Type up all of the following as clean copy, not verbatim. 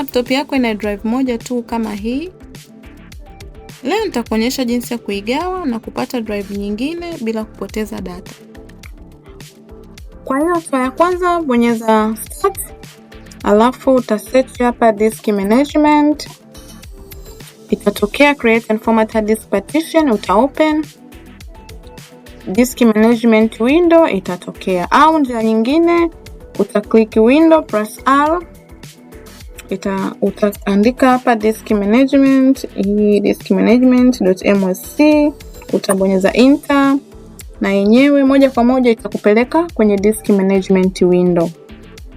laptop yako ina drive moja tu kama hii, leo nitakuonyesha jinsi ya kuigawa na kupata drive nyingine bila kupoteza data. Kwa hiyo hatua ya kwanza, bonyeza start, alafu utasearch hapa disk management. Itatokea create and format a disk partition, utaopen. Disk management window itatokea, au njia nyingine utaklik window plus R. Utaandika hapa disk management, hii disk management.msc, utabonyeza enter na yenyewe moja kwa moja itakupeleka kwenye disk management window.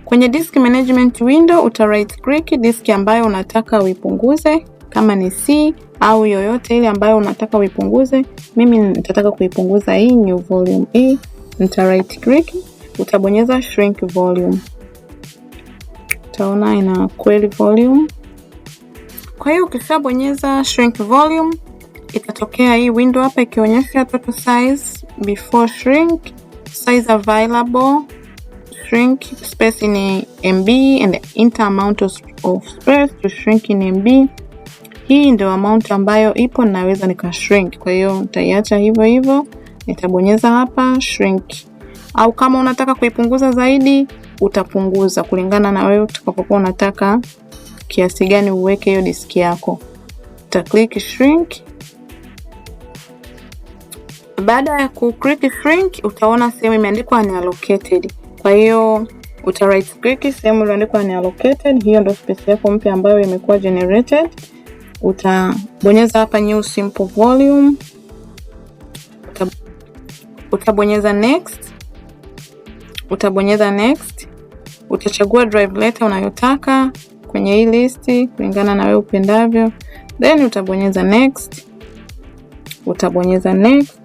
Kwenye disk management window uta right click disk ambayo unataka uipunguze, kama ni C au yoyote ile ambayo unataka uipunguze. Mimi nitataka kuipunguza hii new volume hii, nita right click, utabonyeza shrink volume. Utaona ina query volume. Kwa hiyo ukishabonyeza shrink volume, itatokea hii window hapa ikionyesha total size before shrink, size available, shrink space in MB and the enter amount of space to shrink in MB. Hii ndio amount ambayo ipo naweza nika shrink. Kwa hiyo nitaiacha hivyo hivyo, nitabonyeza hapa shrink. Au kama unataka kuipunguza zaidi, utapunguza kulingana na wewe utakapokuwa unataka kiasi gani uweke hiyo diski yako. Uta click shrink. Baada ya ku click shrink, utaona sehemu imeandikwa unallocated. Kwa hiyo uta right click sehemu iliyoandikwa unallocated, hiyo ndio space yako mpya ambayo imekuwa generated. Utabonyeza hapa new simple volume. Utabonyeza next. Utabonyeza next. Utachagua drive letter unayotaka kwenye hii listi kulingana na wewe upendavyo. Then utabonyeza next. Utabonyeza next.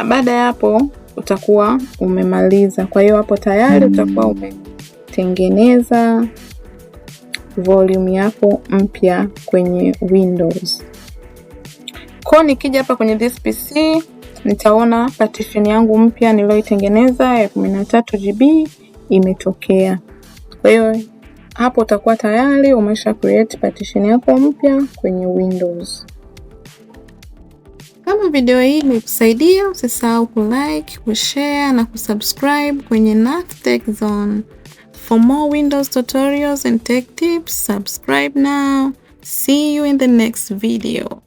Baada ya hapo utakuwa umemaliza. Kwa hiyo hapo tayari utakuwa umetengeneza volume yako mpya kwenye Windows. Kwa nikija hapa kwenye this PC, nitaona partition yangu mpya niliyoitengeneza ya 13 GB imetokea. Kwa hiyo hapo utakuwa tayari umesha create partition yako mpya kwenye Windows. Kama video hii imekusaidia, usisahau kulike, kushare na kusubscribe kwenye Nath Tech Zone. For more Windows tutorials and tech tips, subscribe now. See you in the next video.